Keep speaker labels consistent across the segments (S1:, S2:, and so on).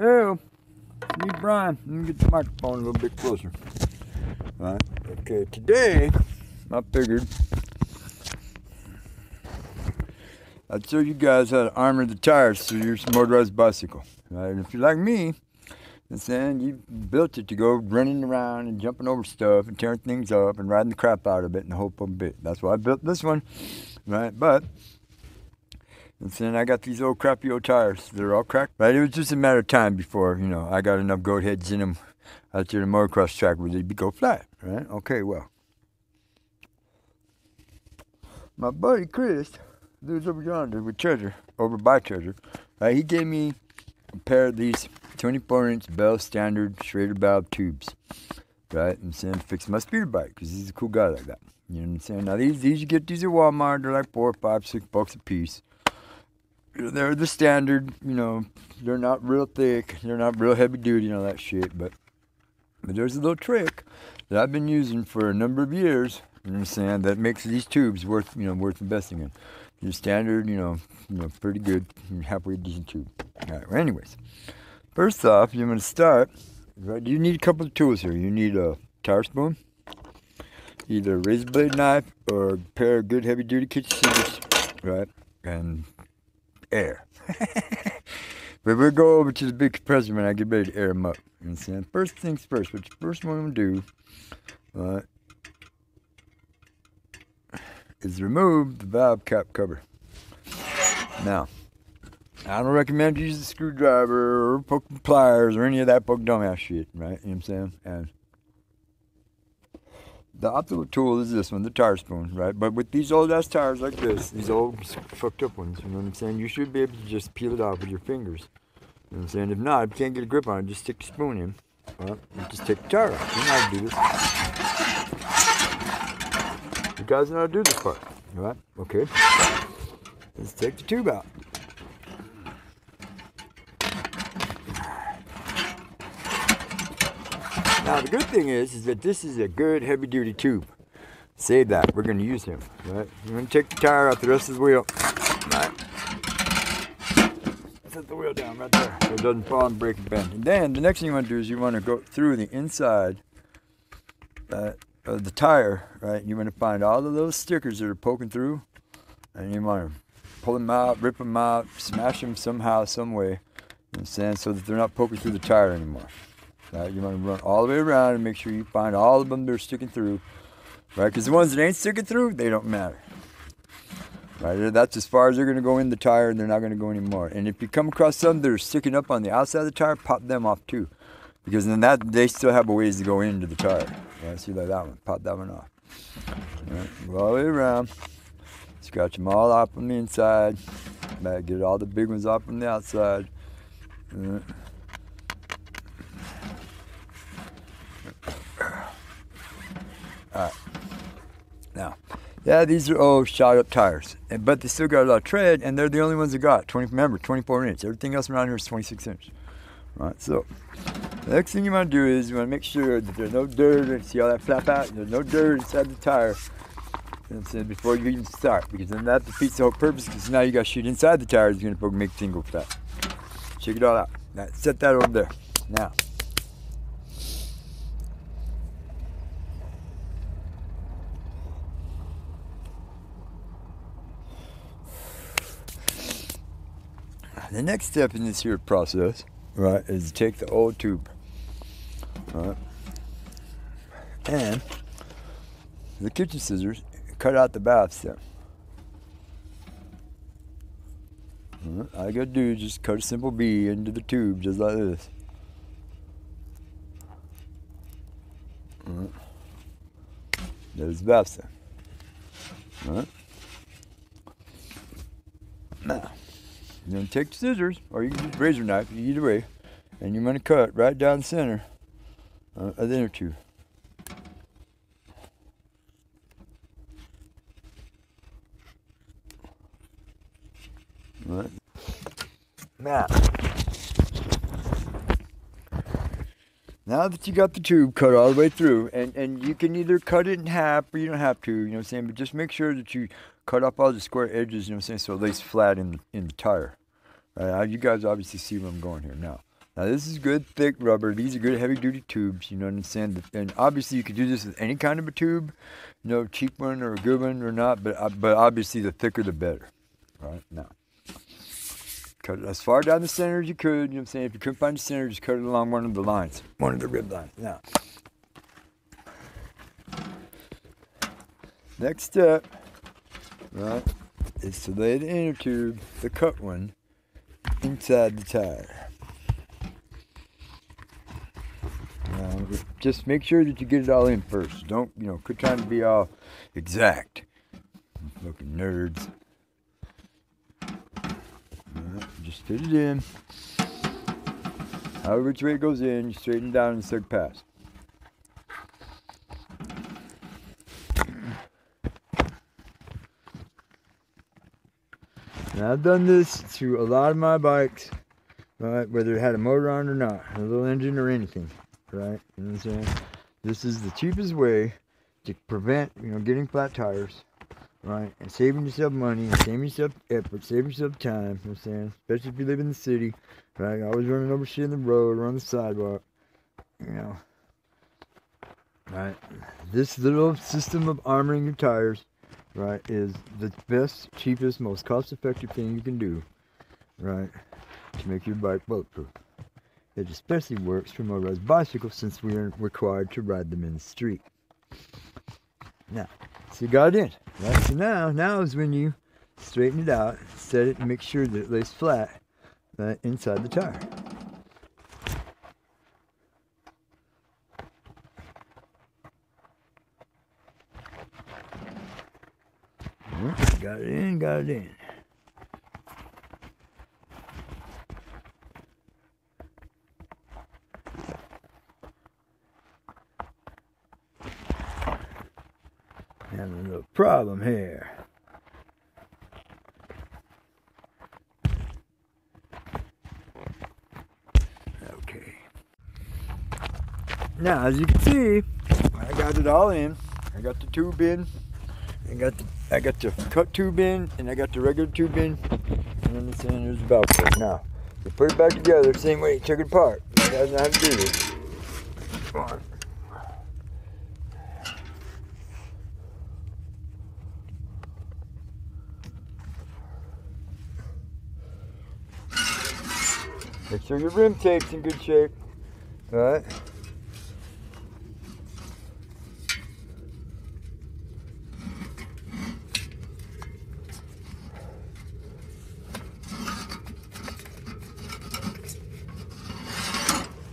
S1: Hey, me Brian. Let me get the microphone a little bit closer. All right. Okay. Today, I figured I'd show you guys how to armor the tires to your motorized bicycle. Right. And if you're like me, then you built it to go running around and jumping over stuff and tearing things up and riding the crap out of it and the whole bit. That's why I built this one. Right. But and then I got these old crappy old tires. They're all cracked. Right, it was just a matter of time before, I got enough goat heads in them out there in the motocross track where they'd go flat. Right? Okay, well. My buddy Chris, who's over yonder with Treasure, over by Treasure, right, he gave me a pair of these 24-inch Bell Standard Schrader valve tubes. Right? And saying to fix my speeder bike, because he's a cool guy like that. You know what I'm saying? Now, these you get these at Walmart. They're like $4, $5, $6 a piece. They're the standard, they're not real thick, they're not real heavy duty and all that shit, but there's a little trick that I've been using for a number of years, you know what I'm saying, that makes these tubes worth investing in. They're standard, pretty good, halfway decent tube. All right, well, anyways, first off, you're going to start, right, you need a couple of tools here. You need a tire spoon, either a razor blade knife or a pair of good heavy duty kitchen scissors, right, and air. But we'll go over to the big compressor when I get ready to air them up. You know what I'm saying? First things first, what the first one I'm going to do is remove the valve cap cover. Now, I don't recommend you use a screwdriver or poking pliers or any of that poke dumbass shit, right? You know what I'm saying? And the optimal tool is this one, the tire spoon, right? But with these old ass tires like this, these old fucked up ones, you know what I'm saying? You should be able to just peel it off with your fingers. You know what I'm saying? If not, if you can't get a grip on it, just stick the spoon in. Well, and just take the tire out. You know how to do this. You guys know how to do this part. All right? Okay. Let's take the tube out. Now, the good thing is that this is a good heavy-duty tube. Save that. We're going to use him. Right? We're going to take the tire out the rest of the wheel. Right? Set the wheel down right there so it doesn't fall and break and bend. And then the next thing you want to do is you want to go through the inside of the tire. Right? You want to find all of those stickers that are poking through, and you want to pull them out, rip them out, smash them somehow, some way. You know what I'm saying? So that they're not poking through the tire anymore. Right, you want to run all the way around and make sure you find all of them that are sticking through. Right, because the ones that ain't sticking through, they don't matter. Right, that's as far as they're going to go in the tire, and they're not going to go anymore. And if you come across some that are sticking up on the outside of the tire, pop them off too. Because then they still have a ways to go into the tire. Right, see like that one, pop that one off. Right, go all the way around. Scratch them all off on the inside. Right, get all the big ones off on the outside. Right. Alright, now, yeah, these are old shot up tires, but they still got a lot of tread, and they're the only ones that got. Remember, 24 inch. Everything else around here is 26 inch. Alright, so, the next thing you want to do is you want to make sure that there's no dirt, and see all that flap out? There's no dirt inside the tire, before you even start, because then that defeats the whole purpose, because now you got shit inside the tire that's going to make the thing go flat. Check it all out. Now, set that over there. Now, the next step in this here process, right, is to take the old tube, right, and the kitchen scissors, cut out the valve stem. Right, all you gotta do is just cut a simple V into the tube, just like this. Right. There's the valve stem. Right. Now, you're going to take the scissors, or you can use a razor knife, either way, and you're going to cut right down the center of the inner tube. Right. Now that you got the tube cut all the way through, and you can either cut it in half or you don't have to, you know what I'm saying, but just make sure that you cut off all the square edges, you know what I'm saying, so it lays flat in the tire. You guys obviously see where I'm going here now. Now this is good thick rubber. These are good heavy duty tubes, you know what I'm saying? And obviously you could do this with any kind of a tube, you know, cheap one or a good one or not, but obviously the thicker the better. Right now, cut it as far down the center as you could, you know what I'm saying? If you couldn't find the center, just cut it along one of the lines, one of the rib lines. Now, next step, right, is to lay the inner tube, the cut one, inside the tire. Now, just make sure that you get it all in first. Don't, you know, quit trying to be all exact. Looking nerds. Right, just fit it in. However which way it goes in, you straighten it down and stick pass. Now I've done this to a lot of my bikes, right, whether it had a motor on or not, a little engine or anything. Right, you know what I'm saying? This is the cheapest way to prevent, you know, getting flat tires, right? And saving yourself money, and saving yourself effort, saving yourself time, you know what I'm saying? Especially if you live in the city, right? Always running over shit in the road or on the sidewalk, you know. Right? This little system of armoring your tires, right, is the best, cheapest, most cost-effective thing you can do, right, to make your bike bulletproof. It especially works for motorized bicycles since we are required to ride them in the street. Now, so you got it in, right? So now is when you straighten it out, set it, and make sure that it lays flat, right, inside the tire. Got it in, got it in. Having a little problem here. Okay. Now, as you can see, I got it all in. I got the tube in. I got the cut tube in, and I got the regular tube in. And then there's the Velcro. Now, you put it back together the same way you took it apart. You guys know how to do this. Come on. Make sure your rim tape's in good shape. Alright.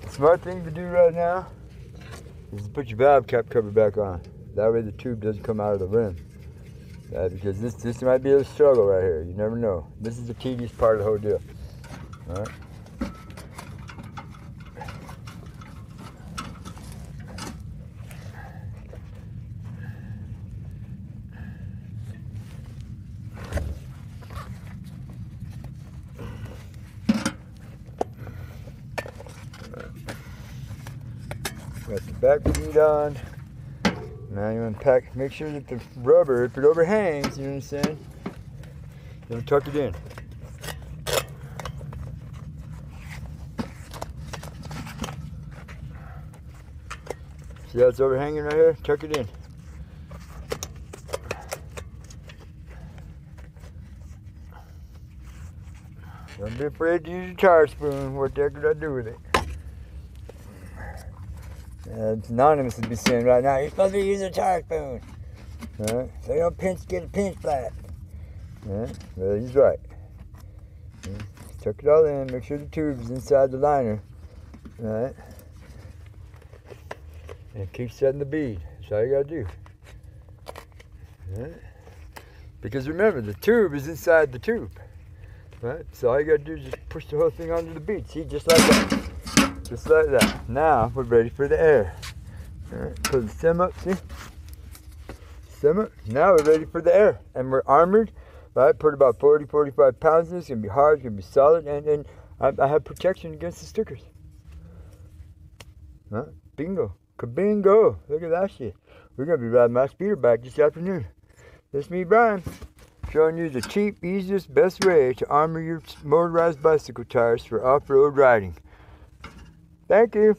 S1: The smart thing to do right now is to put your valve cap cover back on. That way the tube doesn't come out of the rim. Because this might be a struggle right here. You never know. This is the tedious part of the whole deal. Alright. Got the back feet on. Now you unpack, make sure that the rubber, if it overhangs, you know what I'm saying? Then tuck it in. See how it's overhanging right here? Tuck it in. Don't be afraid to use your tire spoon. What the heck did I do with it? It's anonymous to be saying right now, you're supposed to be using a tire spoon. Alright, so you don't get a pinch flat. Alright, well, he's right. Tuck it all in, make sure the tube is inside the liner. Alright. And keep setting the bead. That's all you gotta do. Alright. Because remember, the tube is inside the tube. Right? So all you gotta do is just push the whole thing onto the bead. See, just like that. Just like that. Now we're ready for the air. Alright, put the stem up, see? Stem up. Now we're ready for the air. And we're armored. Right? Put about 40-45 pounds in. It's gonna be hard, it's gonna be solid, and I have protection against the stickers. Huh? Bingo. Kabingo. Look at that shit. We're gonna be riding my speeder bike this afternoon. This me, Brian, showing you the cheap, easiest, best way to armor your motorized bicycle tires for off-road riding. Thank you.